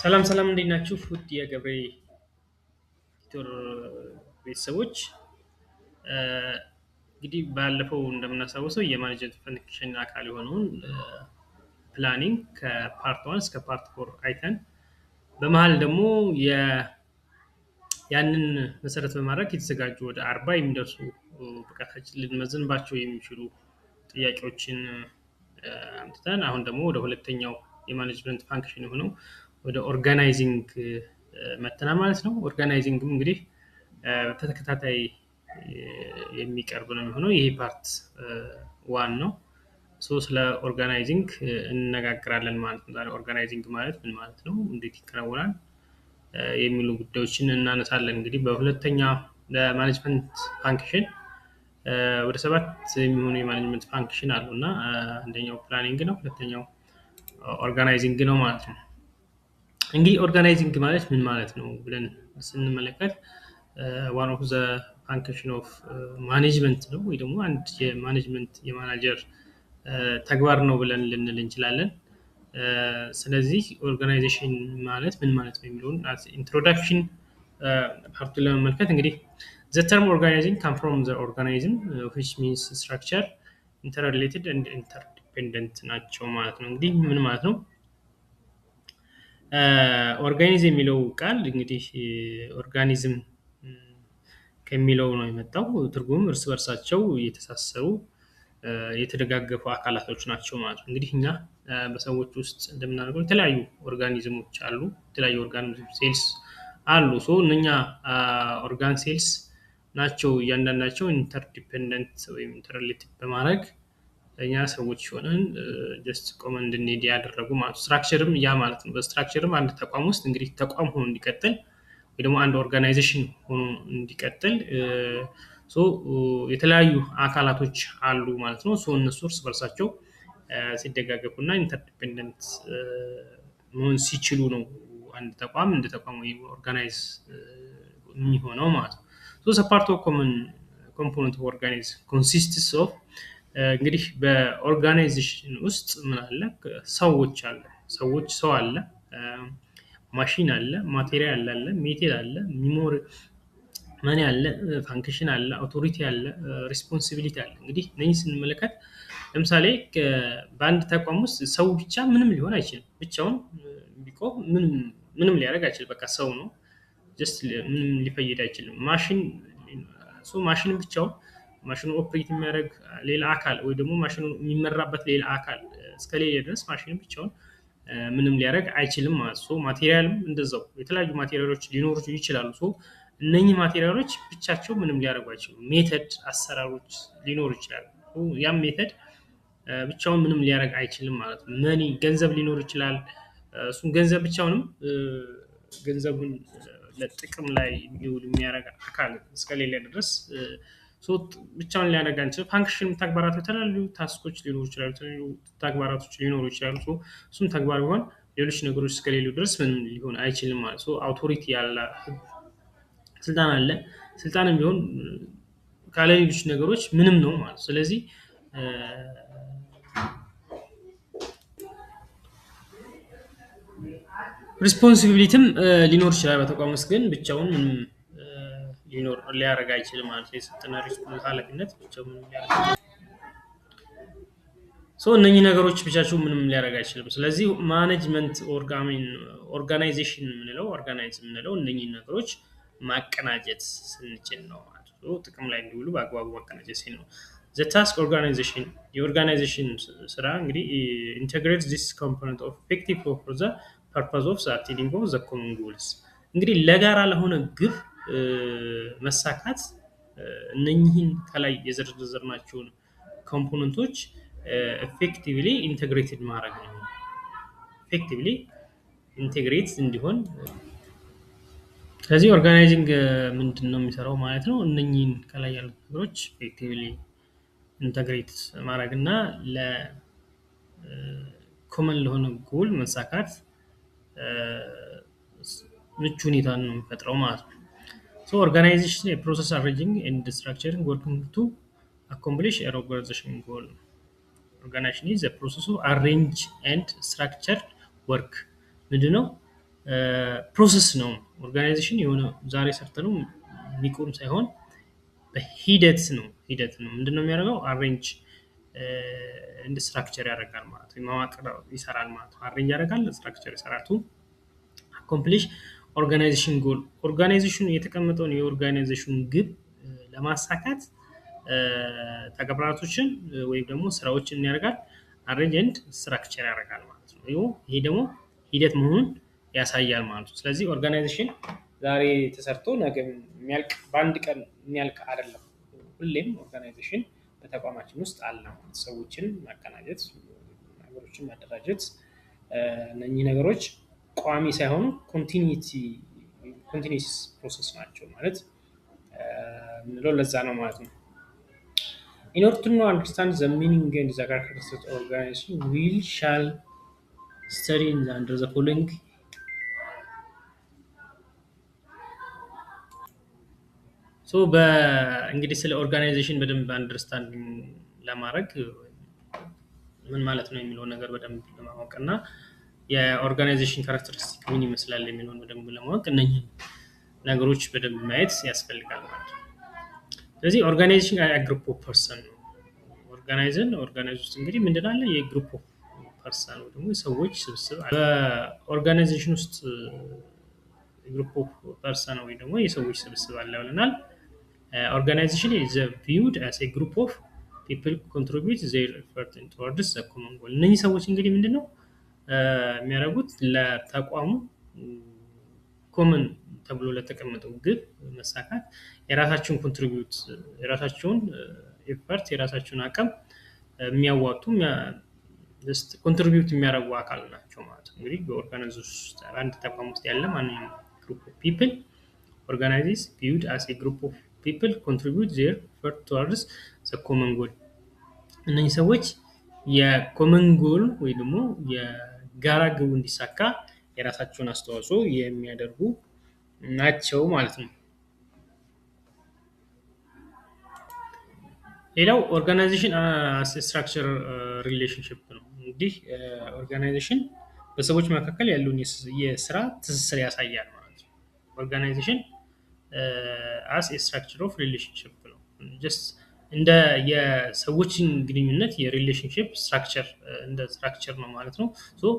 ሰላም ሰላም እንዴት ናችሁ? ውድ የገብሬ ቲቶር ቤተሰቦች እንግዲህ ባለፈው እንደምናስታውሰው የማኔጅመንት ፈንክሽን አካል የሆነውን ፕላኒንግ ከፓርት 1 እስከ ፓርት 4 አይተን በመሃል ደግሞ ያንን መሰረት በማድረግ የተዘጋጁ ወደ 40 የሚደርሱ ብቃታችን ልንመዝንባቸው የሚችሉ ጥያቄዎችን አምጥተን አሁን ደግሞ ወደ ሁለተኛው የማኔጅመንት ፋንክሽን የሆነው ወደ ኦርጋናይዚንግ መተና ማለት ነው። ኦርጋናይዚንግም እንግዲህ በተከታታይ የሚቀርብ ነው የሚሆነው። ይሄ ፓርት 1 ነው። ስለ ኦርጋናይዚንግ እንነጋገራለን ማለት ነው። ዛሬ ኦርጋናይዚንግ ማለት ምን ማለት ነው፣ እንዴት ይከናወናል የሚሉ ጉዳዮችን እናነሳለን። እንግዲህ በሁለተኛ ለማኔጅመንት ፋንክሽን ወደ 7 የሚሆኑ የማኔጅመንት ፋንክሽን አሉ እና አንደኛው ፕላኒንግ ነው፣ ሁለተኛው ኦርጋናይዚንግ ነው ማለት ነው። እንግዲህ ኦርጋናይዚንግ ማለት ምን ማለት ነው ብለን ስንመለከት ዋን ኦፍ ዘ ፋንክሽን ኦፍ ማኔጅመንት ነው ወይ ደግሞ አንድ የማኔጅመንት የማናጀር ተግባር ነው ብለን ልንል እንችላለን። ስለዚህ ኦርጋናይዜሽን ማለት ምን ማለት ነው የሚለውን ኢንትሮዳክሽን ፓርቱን ለመመልከት እንግዲህ the term organizing come from the organism which means structure interrelated and interdependent ናቸው ማለት ነው። እንግዲህ ምን ማለት ነው ኦርጋኒዝ የሚለው ቃል እንግዲህ ኦርጋኒዝም ከሚለው ነው የመጣው። ትርጉም እርስ በርሳቸው የተሳሰሩ የተደጋገፉ አካላቶች ናቸው ማለት ነው። እንግዲህ እኛ በሰዎች ውስጥ እንደምናደርገው የተለያዩ ኦርጋኒዝሞች አሉ፣ የተለያዩ ኦርጋኒዝም ሴልስ አሉ። እነኛ ኦርጋን ሴልስ ናቸው እያንዳንዳቸው ኢንተርዲፔንደንት ወይም ኢንተርሪሌትድ በማድረግ እኛ ሰዎች ሆነን ጀስት ቆመን እንድንሄድ ያደረጉ ማለት ነው። ስትራክቸርም ያ ማለት ነው። በስትራክቸርም አንድ ተቋም ውስጥ እንግዲህ ተቋም ሆኖ እንዲቀጥል ወይ ደግሞ አንድ ኦርጋናይዜሽን ሆኖ እንዲቀጥል የተለያዩ አካላቶች አሉ ማለት ነው። እነሱ እርስ በርሳቸው ሲደጋገፉና ኢንተርዲፔንደንት መሆን ሲችሉ ነው አንድ ተቋም እንደ ተቋም ወይ ኦርጋናይዝ የሚሆነው ማለት ነው። a part of common component of organism consists of እንግዲህ በኦርጋናይዜሽን ውስጥ ምን አለ? ሰዎች አለ፣ ሰው አለ፣ ማሽን አለ፣ ማቴሪያል አለ፣ ሜቴድ አለ፣ ሚሞሪ ማን አለ፣ ፋንክሽን አለ፣ አውቶሪቲ አለ፣ ሪስፖንሲቢሊቲ አለ። እንግዲህ እነዚህ ስንመለከት ለምሳሌ በአንድ ተቋም ውስጥ ሰው ብቻ ምንም ሊሆን አይችልም። ብቻውን ቢቆም ምንም ሊያደርግ አይችልም። በቃ ሰው ነው፣ ጀስት ምንም ሊፈይድ አይችልም። ማሽን ብቻውን ማሽኑ ኦፕሬት የሚያደርግ ሌላ አካል ወይ ደግሞ ማሽኑ የሚመራበት ሌላ አካል እስከሌለ ድረስ ማሽን ብቻውን ምንም ሊያደርግ አይችልም ማለት ነው። ማቴሪያልም እንደዛው የተለያዩ ማቴሪያሎች ሊኖሩ ይችላሉ። እነኚህ ማቴሪያሎች ብቻቸው ምንም ሊያደርጉ አይችሉም። ሜተድ አሰራሮች ሊኖሩ ይችላሉ። ያም ሜተድ ብቻውን ምንም ሊያደርግ አይችልም ማለት ነው። ገንዘብ ሊኖር ይችላል። እሱም ገንዘብ ብቻውንም ገንዘቡን ለጥቅም ላይ የሚውል የሚያደርግ አካል እስከሌለ ድረስ ብቻውን ሊያደርግ አንችልም። ፋንክሽን ተግባራት የተለያዩ ታስኮች ሊኖሩ ይችላሉ፣ የተለያዩ ተግባራቶች ሊኖሩ ይችላሉ። እሱም ተግባር ቢሆን ሌሎች ነገሮች እስከሌሉ ድረስ ምንም ሊሆን አይችልም ማለት ነው። አውቶሪቲ ያለ ስልጣን አለ። ስልጣንም ቢሆን ካለ ሌሎች ነገሮች ምንም ነው ማለት ነው። ስለዚህ ሪስፖንሲቢሊቲም ሊኖር ይችላል በተቋም ውስጥ፣ ግን ብቻውን ምንም ሊያደርግ አይችልም ማለት ነው። የሰጠና ሪስፖንስ ኃላፊነት ብቻውን ምንም ሊያደርግ እነኚህ ነገሮች ብቻቸው ምንም ሊያደርግ አይችልም። ስለዚህ ማኔጅመንት ኦርጋናይዜሽን የምንለው እነኚህ ነገሮች ማቀናጀት ስንችል ነው ማለት ነው። ጥቅም ላይ እንዲውሉ በአግባቡ ማቀናጀት ሲል ነው። the task organization የኦርጋናይዜሽን ስራ እንግዲህ integrates this component of effective for the purpose of achieving the common goals እንግዲህ ለጋራ ለሆነ ግብ መሳካት እነኚህን ከላይ የዘረዘርናቸውን ኮምፖነንቶች effectively integrated ማድረግ ነው። effectively integrate እንዲሆን ስለዚህ ኦርጋናይዚንግ ምንድነው የሚሰራው ማለት ነው? እነኚህን ከላይ ያሉት ነገሮች effectively ኢንተግሬት ማድረግና ለኮመን ለሆነ ጎል መሳካት ምቹ ሁኔታን ነው የሚፈጥረው ማለት ነው። organization a process arranging and structuring working to accomplish an organization goal. Organization is a process of arrange and structure work ምንድነው ፕሮሰስ ነው። ኦርጋናይዜሽን የሆነ ዛሬ ሰርተነው የሚቆም ሳይሆን በሂደት ነው። ምንድነው የሚያደርገው? አሬንጅ እንደ ስትራክቸር ያደርጋል ማለት ነው። መዋቅር ይሰራል ማለት ነው። አሬንጅ ያደርጋል፣ ስትራክቸር ይሰራል። አኮምፕሊሽ ኦርጋናይዜሽን ጎል፣ ኦርጋናይዜሽኑ የተቀመጠውን የኦርጋናይዜሽኑን ግብ ለማሳካት ተግባራቶችን ወይም ደግሞ ስራዎችን ያደርጋል፣ አሬንጅ ኤንድ ስትራክቸር ያደርጋል ማለት ነው። ይሄ ደግሞ ሂደት መሆኑን ያሳያል ማለት ነው። ስለዚህ ኦርጋናይዜሽን ዛሬ ተሰርቶ ነገ የሚያልቅ በአንድ ቀን የሚያልቅ አይደለም። ሁሌም ኦርጋናይዜሽን በተቋማችን ውስጥ አለ። ሰዎችን ማቀናጀት፣ ነገሮችን ማደራጀት፣ እነኚህ ነገሮች ቋሚ ሳይሆኑ ኮንቲኒስ ፕሮሰስ ናቸው ማለት ምንለው ለዛ ነው ማለት ነው። In order to know understand the meaning and the characteristics of organization, we shall study under the following. ሶ እንግዲህ ስለ ኦርጋናይዜሽን በደንብ አንደርስታንዲንግ ለማድረግ ምን ማለት ነው የሚለው ነገር በደንብ ለማወቅ እና የኦርጋናይዜሽን ካራክተሪስቲክ ምን ይመስላል የሚለውን በደንብ ለማወቅ እነኚህ ነገሮች በደንብ ማየት ያስፈልጋል ማለት ነው። ስለዚህ ኦርጋናይዜሽን ግሩፕ ኦፍ ፐርሰን ነው። ኦርጋናይዝ ውስጥ እንግዲህ ምንድን አለ? የግሩፕ ኦፍ ፐርሰን ወይ ደግሞ የሰዎች ስብስብ አለ። በኦርጋናይዜሽን ውስጥ ግሩፕ ኦፍ ፐርሰን ወይ ደግሞ የሰዎች ስብስብ አለ ብለናል። Organization is viewed as a group of people who contribute their effort towards the common goal። እነዚህ ሰዎች እንግዲህ ምንድነው የሚያደርጉት? ለተቋሙ ኮመን ተብሎ ለተቀመጠው ግብ መሳካት የራሳቸውን የራሳቸውን ኤፈርት የራሳቸውን አቅም የሚያዋጡ ኮንትሪቢዩት የሚያደርጉ አካል ናቸው ማለት ነው። እንግዲህ በኦርጋናይዜሽን ውስጥ አንድ ተቋም ውስጥ ያለ ማንኛውም ግሩፕ ኦፍ ፒፕል organizes viewed as a group of people contribute their effort towards the common goal። እነዚህ ሰዎች የኮመን ጎል ወይ ደግሞ የጋራ ግቡ እንዲሳካ የራሳቸውን አስተዋጽኦ የሚያደርጉ ናቸው ማለት ነው። ሌላው ኦርጋናይዜሽን አስ ስትራክቸር ሪሌሽንሺፕ ነው። እንግዲህ ኦርጋናይዜሽን በሰዎች መካከል ያለውን የስራ ትስስር ያሳያል ማለት ነው። ኦርጋናይዜሽን አስ ስትራክቸር ኦፍ ሪሌሽንሺፕ ነው። ጀስት እንደ የሰዎችን ግንኙነት የሪሌሽንሺፕ ስትራክቸር እንደ ስትራክቸር ነው ማለት ነው። ሶ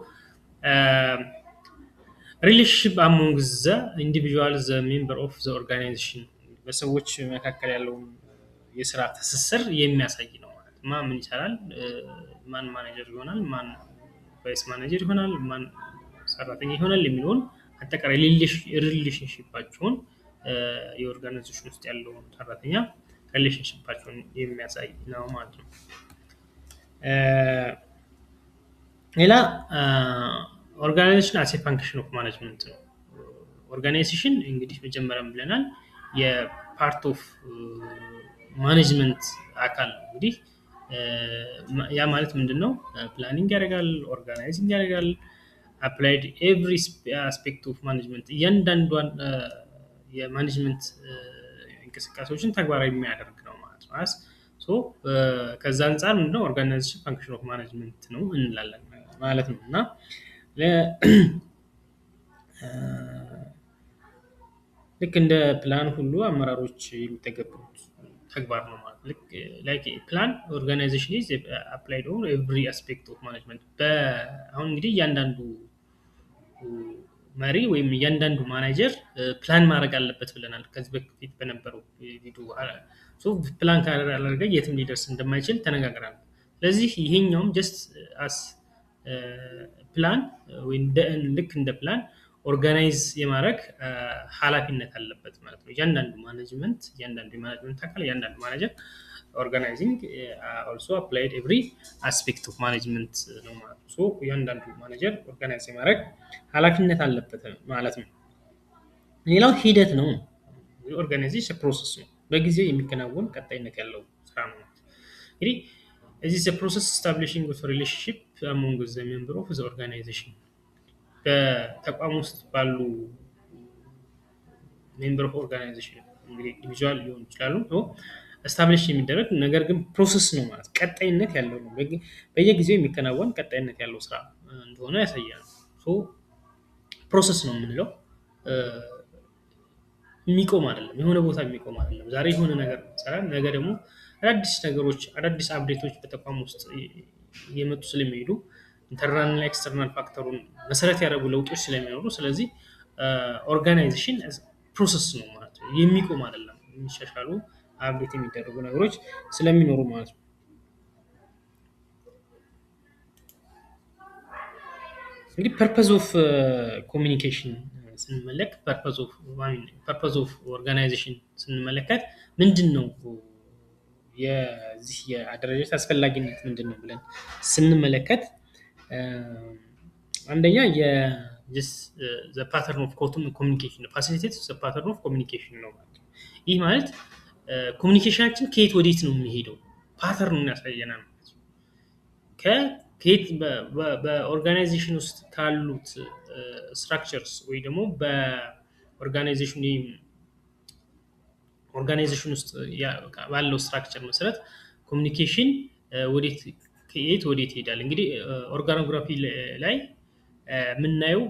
ሪሌሽንሺፕ አሞንግ ዘ ኢንዲቪጁዋል ዘ ሜምበር ኦፍ ዘ ኦርጋናይዜሽን በሰዎች መካከል ያለውን የስራ ትስስር የሚያሳይ ነው ማለት ነው። ማን ምን ይሰራል፣ ማን ማኔጀር ይሆናል፣ ማን ቫይስ ማኔጀር ይሆናል፣ ማን ሰራተኛ ይሆናል የሚለውን አጠቃላይ ሪሌሽንሺፓቸውን የኦርጋናይዜሽን ውስጥ ያለውን ሰራተኛ ሪሌሽንሺፓቸውን የሚያሳይ ነው ማለት ነው። ሌላ ኦርጋናይዜሽን አስ ኤ ፋንክሽን ኦፍ ማኔጅመንት ነው። ኦርጋናይዜሽን እንግዲህ መጀመሪያም ብለናል የፓርት ኦፍ ማኔጅመንት አካል ነው። እንግዲህ ያ ማለት ምንድነው? ፕላኒንግ ያደርጋል፣ ኦርጋናይዚንግ ያደርጋል፣ አፕላይድ ኤቭሪ አስፔክት ኦፍ ማኔጅመንት እያንዳንዷን የማኔጅመንት እንቅስቃሴዎችን ተግባራዊ የሚያደርግ ነው ማለት ነው። ሶ ከዛ አንፃር ምንድነው ኦርጋናይዜሽን ፋንክሽን ኦፍ ማኔጅመንት ነው እንላለን ማለት ነው። እና ልክ እንደ ፕላን ሁሉ አመራሮች የሚተገብሩት ተግባር ነው ማለት ልክ ላይክ ፕላን ኦርጋናይዜሽን ኢዝ አፕላይድ ኦን ኤቭሪ አስፔክት ኦፍ ማኔጅመንት። አሁን እንግዲህ እያንዳንዱ መሪ ወይም እያንዳንዱ ማኔጀር ፕላን ማድረግ አለበት ብለናል ከዚህ በፊት በነበረው ቪዲዮ። ሶ ፕላን ካላደረገ የትም ሊደርስ እንደማይችል ተነጋግረናል። ስለዚህ ይሄኛውም ጀስት አስ ፕላን ወይ ልክ እንደ ፕላን ኦርጋናይዝ የማድረግ ኃላፊነት አለበት ማለት ነው። እያንዳንዱ የማኔጅመንት አካል እያንዳንዱ ማኔጀር ኦርጋናይዚንግ also applied every aspect of management ነው ማለት ነው። ሶ እያንዳንዱ ማኔጀር ኦርጋናይዝ የማድረግ ኃላፊነት አለበት ማለት ነው። ሌላው ሂደት ነው። ኦርጋናይዜሽን ፕሮሰስ ነው፣ በጊዜው የሚከናወን ቀጣይነት ያለው ስራ ነው። እንግዲህ እዚህ the process establishing of relationship among the member of the organization በተቋም ውስጥ ባሉ ሜምበር ኦፍ ኦርጋናይዜሽን እንግዲህ ኢንዲቪጁዋል ሊሆኑ ይችላሉ እስታብሊሽ የሚደረግ ነገር ግን ፕሮሰስ ነው ማለት ቀጣይነት ያለው ነው። በየጊዜው የሚከናወን ቀጣይነት ያለው ስራ እንደሆነ ያሳያል። ሶ ፕሮሰስ ነው የምንለው። የሚቆም አይደለም፣ የሆነ ቦታ የሚቆም አይደለም። ዛሬ የሆነ ነገር ይሰራል፣ ነገ ደግሞ አዳዲስ ነገሮች አዳዲስ አፕዴቶች በተቋም ውስጥ እየመጡ ስለሚሄዱ ኢንተርናል እና ኤክስተርናል ፋክተሩን መሰረት ያደረጉ ለውጦች ስለሚኖሩ ስለዚህ ኦርጋናይዜሽን ፕሮሰስ ነው ማለት ነው፣ የሚቆም አይደለም። የሚሻሻሉ አፕዴት የሚደረጉ ነገሮች ስለሚኖሩ ማለት ነው። እንግዲህ ፐርፐዝ ኦፍ ኮሚኒኬሽን ስንመለክ ፐርፐዝ ኦፍ ኦርጋናይዜሽን ስንመለከት ምንድን ነው የዚህ የአደረጃጀት አስፈላጊነት ምንድን ነው ብለን ስንመለከት አንደኛ ፓተርን ኦፍ ኮሚኒኬሽን ነው፣ ፋሲሊቴት ፓተርን ኦፍ ኮሚኒኬሽን ነው ማለት ነው። ይህ ማለት ኮሚኒኬሽናችን ከየት ወዴት ነው የሚሄደው ፓተርኑን ያሳየናል ማለት ነው። ከየት በኦርጋናይዜሽን ውስጥ ካሉት ስትራክቸርስ ወይ ደግሞ ኦርጋናይዜሽን ውስጥ ባለው ስትራክቸር መሰረት ኮሚኒኬሽን ከየት ወዴት ይሄዳል። እንግዲህ ኦርጋኖግራፊ ላይ የምናየው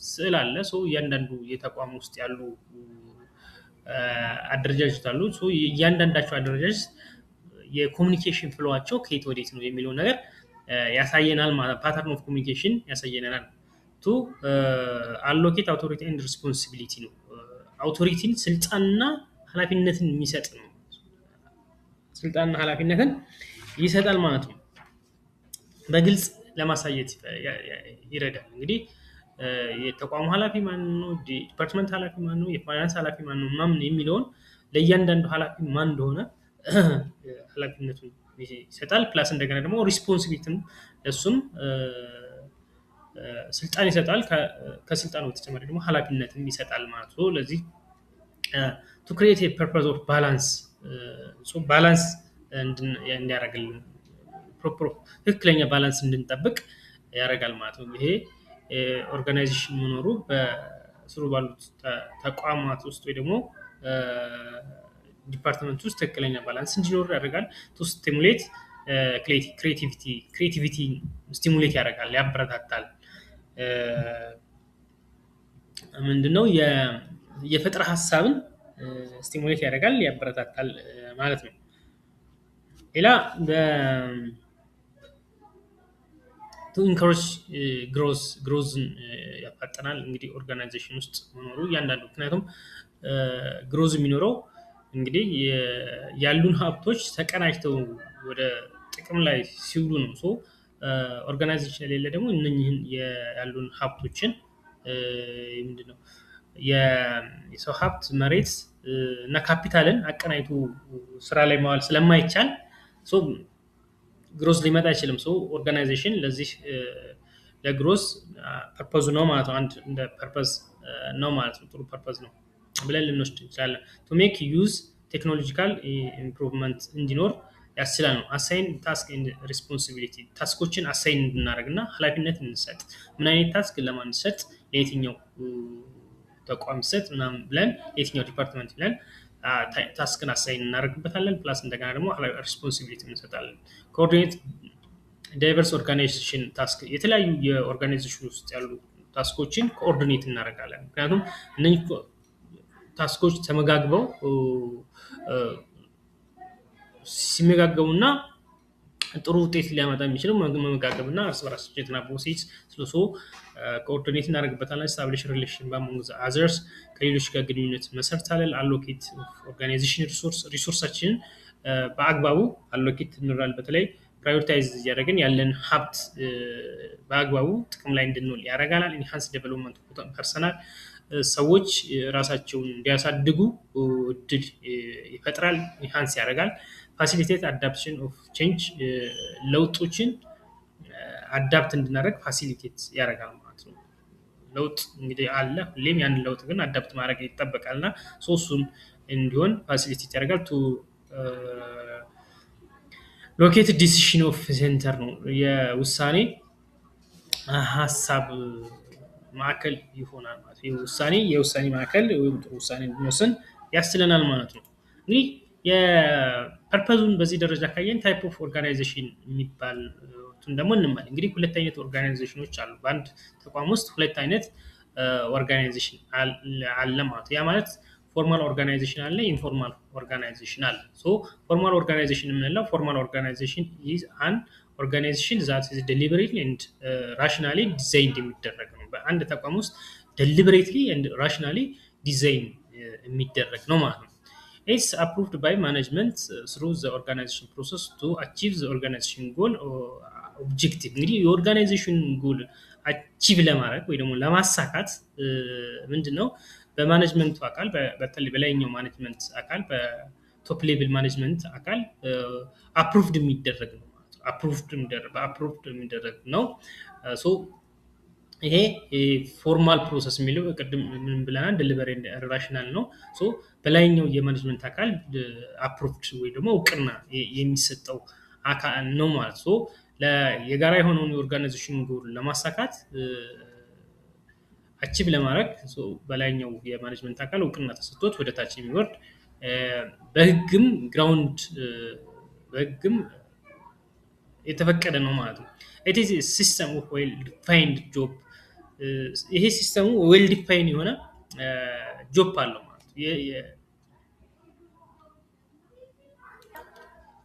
ስዕል አለ። እያንዳንዱ የተቋም ውስጥ ያሉ አደረጃጀት አሉ። እያንዳንዳቸው አደረጃጀት የኮሚኒኬሽን ፍሎዋቸው ከየት ወዴት ነው የሚለው ነገር ያሳየናል ማለት ፓተርን ኦፍ ኮሚኒኬሽን ያሳየናል። ቱ አሎኬት አውቶሪቲ ኤንድ ሪስፖንሲቢሊቲ ነው። አውቶሪቲን ስልጣንና ኃላፊነትን የሚሰጥ ነው። ስልጣንና ኃላፊነትን ይሰጣል ማለት ነው። በግልጽ ለማሳየት ይረዳል። እንግዲህ የተቋሙ ኃላፊ ማን ነው፣ ዲፓርትመንት ኃላፊ ማን ነው፣ የፋይናንስ ኃላፊ ማን ነው ምናምን የሚለውን ለእያንዳንዱ ኃላፊ ማን እንደሆነ ኃላፊነቱን ይሰጣል። ፕላስ እንደገና ደግሞ ሪስፖንሲቢሊቲም እሱም ስልጣን ይሰጣል። ከስልጣኑ በተጨማሪ ደግሞ ኃላፊነትም ይሰጣል ማለት ነው። ለዚህ ቱ ክሪኤት ኤ ፐርፐዝ ኦፍ ባላንስ እንዲያደርግልን ትክክለኛ ባላንስ እንድንጠብቅ ያደርጋል ማለት ነው። ይሄ ኦርጋናይዜሽን መኖሩ በስሩ ባሉት ተቋማት ውስጥ ወይ ደግሞ ዲፓርትመንት ውስጥ ትክክለኛ ባላንስ እንዲኖር ያደርጋል። ቱ ስቲሙሌት ክሬቲቪቲ ስቲሙሌት ያደርጋል፣ ያበረታታል። ምንድነው የፈጠራ ሀሳብን ስቲሙሌት ያደርጋል፣ ያበረታታል ማለት ነው። ሌላ ቱ ኢንኮሬጅ ግሮዝን ያፋጠናል። እንግዲህ ኦርጋናይዜሽን ውስጥ መኖሩ እያንዳንዱ ምክንያቱም ግሮዝ የሚኖረው እንግዲህ ያሉን ሀብቶች ተቀናጅተው ወደ ጥቅም ላይ ሲውሉ ነው። ኦርጋናይዜሽን የሌለ ደግሞ እነኝህን ያሉን ሀብቶችን ምንድነው የሰው ሀብት፣ መሬት እና ካፒታልን አቀናይቶ ስራ ላይ ማዋል ስለማይቻል ግሮዝ ሊመጣ አይችልም። ኦርጋናይዜሽን ለዚህ ለግሮዝ ፐርፐዙ ነው ማለት ነው። አንድ እንደ ፐርፐዝ ነው ማለት ነው። ጥሩ ፐርፐዝ ነው ብለን ልንወስድ እንችላለን። ቱ ሜክ ዩዝ ቴክኖሎጂካል ኢምፕሩቭመንት እንዲኖር ያስችላል ነው። አሳይን ታስክ ኤንድ ሪስፖንሲቢሊቲ ታስኮችን አሳይን እንድናደርግ እና ኃላፊነት እንሰጥ። ምን አይነት ታስክ ለማን እንሰጥ፣ ለየትኛው ተቋም ይሰጥ ምናምን ብለን የትኛው ዲፓርትመንት ብለን ታስክን አሳይን እናደርግበታለን። ፕላስ እንደገና ደግሞ ሪስፖንሲቢሊቲ እንሰጣለን። ኮኦርዲኔት ዳይቨርስ ኦርጋናይዜሽን ታስክ የተለያዩ የኦርጋናይዜሽን ውስጥ ያሉ ታስኮችን ኮኦርዲኔት እናደርጋለን። ምክንያቱም እነዚህ ታስኮች ተመጋግበው ሲመጋገቡና ጥሩ ውጤት ሊያመጣ የሚችለው መመጋገብና እርስ በራስ ተናቦ ስለሶ ኮኦርዲኔት እናደርግበታለን። ስታብሊሽ ሪሌሽን በአሞንግ አዘርስ ከሌሎች ጋር ግንኙነት መሰርታለን። አሎኬት ኦርጋናይዜሽን ሪሶርሳችንን በአግባቡ አሎኬት እንራል። በተለይ ፕራዮሪታይዝ እያደረግን ያለን ሀብት በአግባቡ ጥቅም ላይ እንድንውል ያደርጋናል። ኢንሃንስ ዴቨሎፕመንት ፐርሰናል ሰዎች ራሳቸውን እንዲያሳድጉ እድል ይፈጥራል፣ ኢንሃንስ ያደርጋል። ፋሲሊቴት አዳፕሽን ኦፍ ቼንጅ ለውጦችን አዳፕት እንድናደርግ ፋሲሊቴት ያደርጋል ማለት ነው። ለውጥ እንግዲህ አለ ሁሌም፣ ያንን ለውጥ ግን አዳፕት ማድረግ ይጠበቃል እና እሱን እንዲሆን ፋሲሊቴት ያደርጋል። ቱ ሎኬት ዲሲሽን ኦፍ ሴንተር ነው፣ የውሳኔ ሀሳብ ማዕከል ይሆናል ማለት ነው። የውሳኔ ማዕከል ወይም ጥሩ ውሳኔ እንድንወስን ያስችለናል ማለት ነው። እንግዲህ የፐርፐዙን በዚህ ደረጃ ካየን ታይፕ ኦፍ ኦርጋናይዜሽን የሚባል ደግሞ እንመል። እንግዲህ ሁለት አይነት ኦርጋናይዜሽኖች አሉ። በአንድ ተቋም ውስጥ ሁለት አይነት ኦርጋናይዜሽን አለ ማለት ያ ማለት ፎርማል ኦርጋናይዜሽን አለ ኢንፎርማል ኦርጋናይዜሽን አለ ሶ ፎርማል ኦርጋናይዜሽን የምንለው ፎርማል ኦርጋናይዜሽን ኢዝ አን ኦርጋናይዜሽን ዛት ኢዝ ዴሊበሬትሊ ኤንድ ራሽናሊ ዲዛይንድ የሚደረግ ነው በአንድ ተቋም ውስጥ ዴሊበሬትሊ ኤንድ ራሽናሊ ዲዛይን የሚደረግ ነው ማለት ነው It's approved by management through the organization process to achieve the organization goal or objective. እንግዲህ የኦርጋናይዜሽን ጎል አቺቭ ለማድረግ ወይ ደግሞ ለማሳካት ምንድነው በማኔጅመንቱ አካል በተለይ በላይኛው ማኔጅመንት አካል በቶፕ ሌቭል ማኔጅመንት አካል አፕሩቭድ የሚደረግ ነው አፕሩቭድ የሚደረግ ነው ሶ ይሄ ፎርማል ፕሮሰስ የሚለው ቅድም ምን ብለናል ዴሊቨሪ ራሽናል ነው ሶ በላይኛው የማኔጅመንት አካል አፕሩቭድ ወይ ደግሞ እውቅና የሚሰጠው አካል ነው ማለት ሶ የጋራ የሆነውን የኦርጋናይዜሽን ጎል ለማሳካት አቺቭ ለማድረግ በላይኛው የማኔጅመንት አካል እውቅና ተሰጥቶት ወደ ታች የሚወርድ በህግም ግራውንድ በህግም የተፈቀደ ነው ማለት ነው it is a system of well defined job ይሄ ሲስተሙ ዌል ዲፋይን የሆነ ጆብ አለው ማለት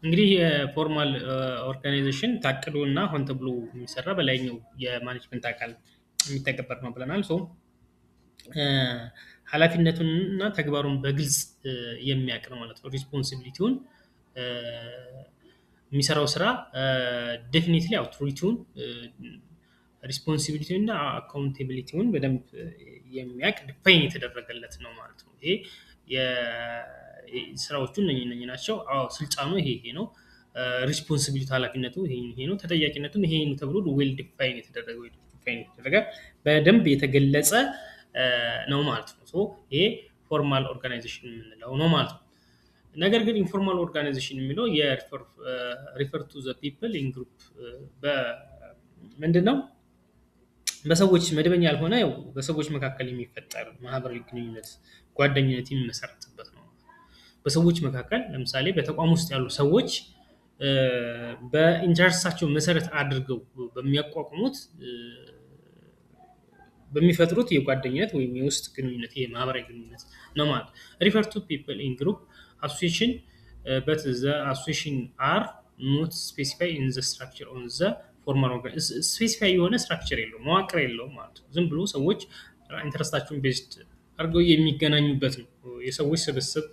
እንግዲህ የፎርማል ኦርጋናይዜሽን ታቅዶና ሆን ተብሎ የሚሰራ በላይኛው የማኔጅመንት አካል የሚተገበር ነው ብለናል ሶ ኃላፊነቱንና ተግባሩን በግልጽ የሚያውቅ ነው ማለት ነው ሪስፖንሲቢሊቲውን የሚሰራው ስራ ዴፊኒትሊ አውቶሪቲውን ሪስፖንሲቢሊቲውን እና አካውንታቢሊቲውን በደንብ የሚያውቅ ዲፋይን የተደረገለት ነው ማለት ነው ይሄ የስራዎቹ እነኚህ ናቸው አዎ ስልጣኑ ይሄ ነው ሪስፖንሲቢሊቲ ኃላፊነቱ ይሄ ነው ተጠያቂነቱም ይሄ ነው ተብሎ ዌል ዲፋይን የተደረገ በደንብ የተገለጸ ነው ማለት ነው ሶ ይሄ ፎርማል ኦርጋናይዜሽን የምንለው ነው ማለት ነው ነገር ግን ኢንፎርማል ኦርጋናይዜሽን የሚለው የሪፈር ቱ ዘ ፒፕል ኢን ግሩፕ ምንድነው በሰዎች መደበኛ ያልሆነ በሰዎች መካከል የሚፈጠር ማህበራዊ ግንኙነት ጓደኝነት የሚመሰረትበት ነው በሰዎች መካከል ለምሳሌ በተቋም ውስጥ ያሉ ሰዎች በኢንተረስታቸው መሰረት አድርገው በሚያቋቁሙት በሚፈጥሩት የጓደኝነት ወይም የውስጥ ግንኙነት የማህበራዊ ግንኙነት ነው ማለት refer to people in group association but the association are not specified in the structure on the formal organization specify የሆነ ስትራክቸር የለውም መዋቅር የለውም ማለት ዝም ብሎ ሰዎች ኢንተረስታቸውን ቤዝድ አድርገው የሚገናኙበት ነው የሰዎች ስብስብ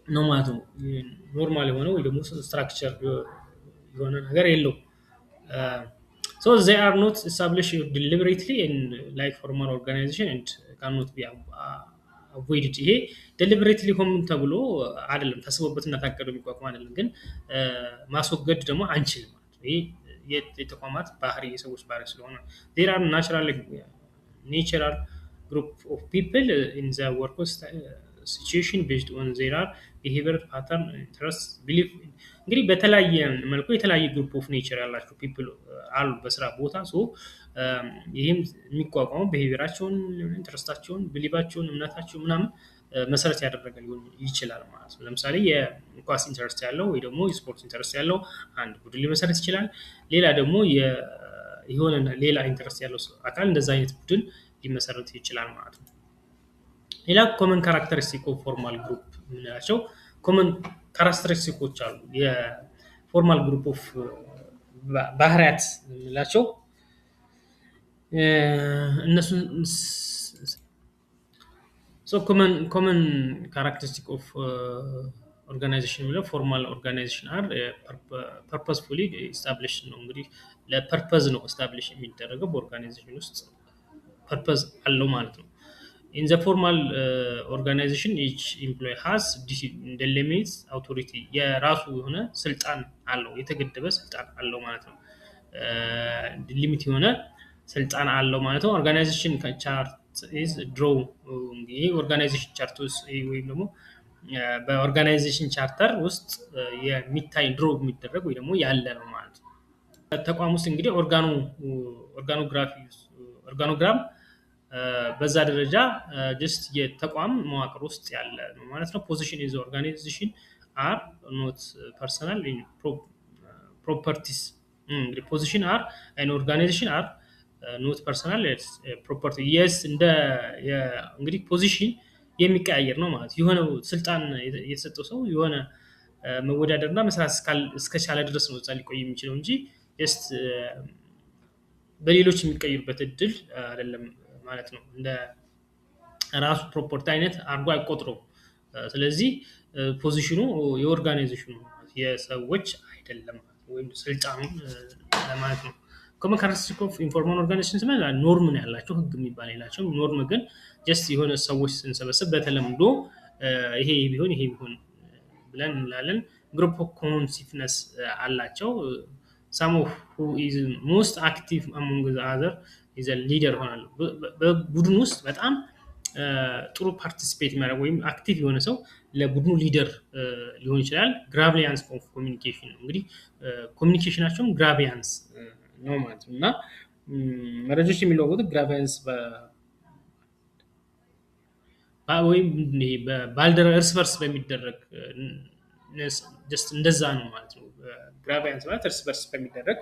ነው ማለት ነው ኖርማል የሆነ ወይ ደግሞ ስትራክቸር የሆነ ነገር የለውም so they are not established deliberately in like formal organization and cannot be avoided ይሄ deliberately ሆም ተብሎ አይደለም ታስቦበትና ታቀዶ የሚቋቋም አይደለም ግን ማስወገድ ደግሞ አንችልም ማለት ይሄ የተቋማት ባህሪ የሰዎች ባህሪ ስለሆነ there are natural group of people in the work situation based on their behavior pattern interest belief እንግዲህ በተለያየ መልኩ የተለያየ ግሩፕ ኦፍ ኔቸር ያላቸው ፒፕል አሉ በስራ ቦታ ሶ ይሄም የሚቋቋመው behaviorአቸውን ኢንተረስታቸውን ቢሊቫቸውን እምነታቸውን ምናምን መሰረት ያደረገ ሊሆን ይችላል ማለት ነው ለምሳሌ የኳስ ኢንተረስት ያለው ወይ ደግሞ የስፖርት ኢንተረስት ያለው አንድ ቡድን ሊመሰረት ይችላል ሌላ ደግሞ የሆነ ሌላ ኢንተረስት ያለው አካል እንደዛ አይነት ቡድን ሊመሰረት ይችላል ማለት ነው ሌላ ኮመን ካራክተሪስቲክ ኦፍ ፎርማል ግሩፕ ምንላቸው ኮመን ካራክተሪስቲኮች አሉ የፎርማል ግሩፕ ኦፍ ባህሪያት ምንላቸው እነሱ so common characteristic of organization የሚለው formal organization are purposefully established ነው እንግዲህ ለፐርፐዝ ነው establish የሚደረገው በኦርጋናይዜሽን ውስጥ ፐርፐዝ አለው ማለት ነው in the formal organization each employee has the limits authority የራሱ የሆነ ስልጣን አለው የተገደበ ስልጣን አለው ማለት ነው ሊሚት የሆነ ስልጣን አለው ማለት ነው organization chart is draw ይሄ ኦርጋናይዜሽን ቻርት ውስጥ ወይም ደግሞ በኦርጋናይዜሽን ቻርተር ውስጥ የሚታይ ድሮ የሚደረግ ወይ ደግሞ ያለ ነው ማለት ነው ተቋም ውስጥ እንግዲህ ኦርጋኖግራም በዛ ደረጃ just የተቋም መዋቅር ውስጥ ያለ ነው ማለት ነው position is organization are not personal in properties እንግዲህ position are an organization are ኖት ፐርሰናል ፕሮፐርቲ የስ እንደ እንግዲህ ፖዚሽን የሚቀያየር ነው ማለት የሆነ ስልጣን የተሰጠው ሰው የሆነ መወዳደርና መስራት እስከቻለ ድረስ ነው እዛ ሊቆይ የሚችለው እንጂ ጀስት በሌሎች የሚቀይሩበት እድል አይደለም ማለት ነው። እንደ ራሱ ፕሮፐርቲ አይነት አድርጎ አይቆጥረውም። ስለዚህ ፖዚሽኑ የኦርጋናይዜሽኑ የሰዎች አይደለም ወይም ስልጣኑ ለማለት ነው። ኮመን ካራክተሪስቲክ ኦፍ ኢንፎርማል ኦርጋናይዜሽን ስንል ኖርም ነው ያላቸው ህግ የሚባል የላቸው። ኖርም ግን ጀስት የሆነ ሰዎች ስንሰበስብ በተለምዶ ይሄ ቢሆን ይሄ ቢሆን ብለን እንላለን። ግሩፕ ኦፍ ኮንሲቭነስ አላቸው። ሳም ኦፍ ሁ ኢዝ ሞስት አክቲቭ አሞንግ ዘ አዘር ኢዝ ሊደር ሆናል። በቡድን ውስጥ በጣም ጥሩ ፓርቲሲፔት የሚያደርግ ወይም አክቲቭ የሆነ ሰው ለቡድኑ ሊደር ሊሆን ይችላል። ግራቪያንስ ኦፍ ኮሚኒኬሽን ነው እንግዲህ ኮሚኒኬሽናቸውም ግራቪያንስ ነው ማለት ነው። እና መረጃዎች የሚለዋወጡት ግራቪያንስ ወይም ባልደረ እርስ በርስ በሚደረግ ጀስት እንደዛ ነው ማለት ነው። ግራቪያንስ ማለት እርስ በርስ በሚደረግ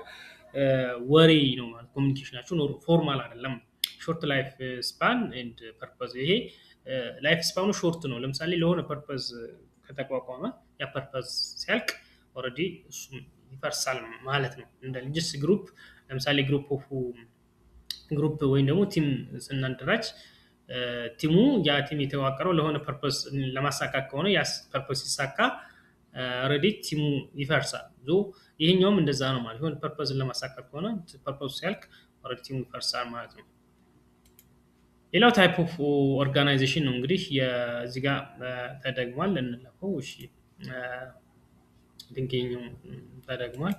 ወሬ ነው ማለት ኮሚኒኬሽናቸው ፎርማል አይደለም። ሾርት ላይፍ ስፓን ኤንድ ፐርፐዝ ይሄ ላይፍ ስፓኑ ሾርት ነው። ለምሳሌ ለሆነ ፐርፐዝ ከተቋቋመ ያ ፐርፐዝ ሲያልቅ ኦልሬዲ እሱ ይፈርሳል ማለት ነው። እንደ ልጅስ ግሩፕ ለምሳሌ ግሩፕ ወይም ደግሞ ቲም ስናደራጅ ቲሙ ያ ቲም የተዋቀረው ለሆነ ፐርፐዝ ለማሳካት ከሆነ ያ ፐርፐዝ ሲሳካ ኦልሬዲ ቲሙ ይፈርሳል። ይሄኛውም እንደዛ ነው ማለት የሆነ ፐርፐዝን ለማሳካት ከሆነ ፐርፐዙ ሲያልቅ ኦልሬዲ ቲሙ ይፈርሳል ማለት ነው። ሌላው ታይፕ ኦፍ ኦርጋናይዜሽን ነው እንግዲህ እዚህ ጋር ተደግሟል እንለፈው። እሺ ድንገኛው ተደግሟል።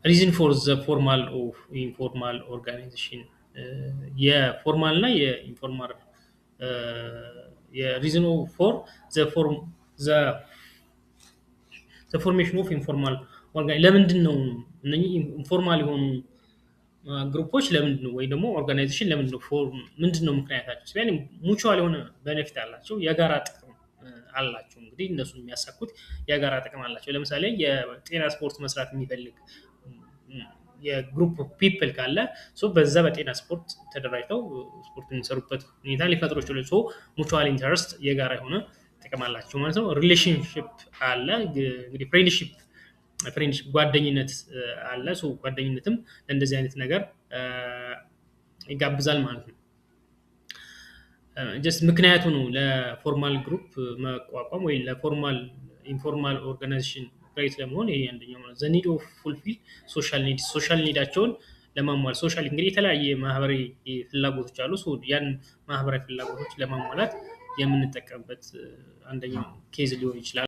ሪዝን ፎር ዘ ፎርማል ኦፍ ኢንፎርማል ኦርጋናይዜሽን የፎርማል እና የኢንፎርማል የሪዝን ፎር ዘ ፎርሜሽን ኦፍ ኢንፎርማል ኦርጋናይዜሽን ለምንድን ነው እነኚህ ኢንፎርማል የሆኑ ግሩፖች ለምንድን ነው ወይ ደግሞ ኦርጋናይዜሽን ለምንድን ነው ምንድን ነው ምክንያታቸው ሲባል ሙቹዋል የሆነ ቤኔፊት አላቸው፣ የጋራ ጥቅም አላቸው። እንግዲህ እነሱ የሚያሳኩት የጋራ ጥቅም አላቸው። ለምሳሌ የጤና ስፖርት መስራት የሚፈልግ የግሩፕ ፒፕል ካለ በዛ በጤና ስፖርት ተደራጅተው ስፖርት የሚሰሩበት ሁኔታ ሊፈጥሩ ይችላሉ። ሙቹዋል ኢንተረስት የጋራ የሆነ ጥቅም አላቸው ማለት ነው። ሪሌሽንሺፕ አለ እንግዲህ ፍሬንድሺፕ ጓደኝነት አለ። ጓደኝነትም እንደዚህ አይነት ነገር ይጋብዛል ማለት ነው። ጀስት ምክንያቱ ነው ለፎርማል ግሩፕ መቋቋም ወይ ለፎርማል ኢንፎርማል ኦርጋናይዜሽን ክሬት ለመሆን ይሄ አንደኛው ነው። ዘ ኒድ ኦፍ ፉልፊል ሶሻል ኒዳቸውን ለማሟላት ሶሻል እንግዲህ የተለያየ ማህበራዊ ፍላጎቶች አሉ። ያን ማህበራዊ ፍላጎቶች ለማሟላት የምንጠቀምበት አንደኛው ኬዝ ሊሆን ይችላል።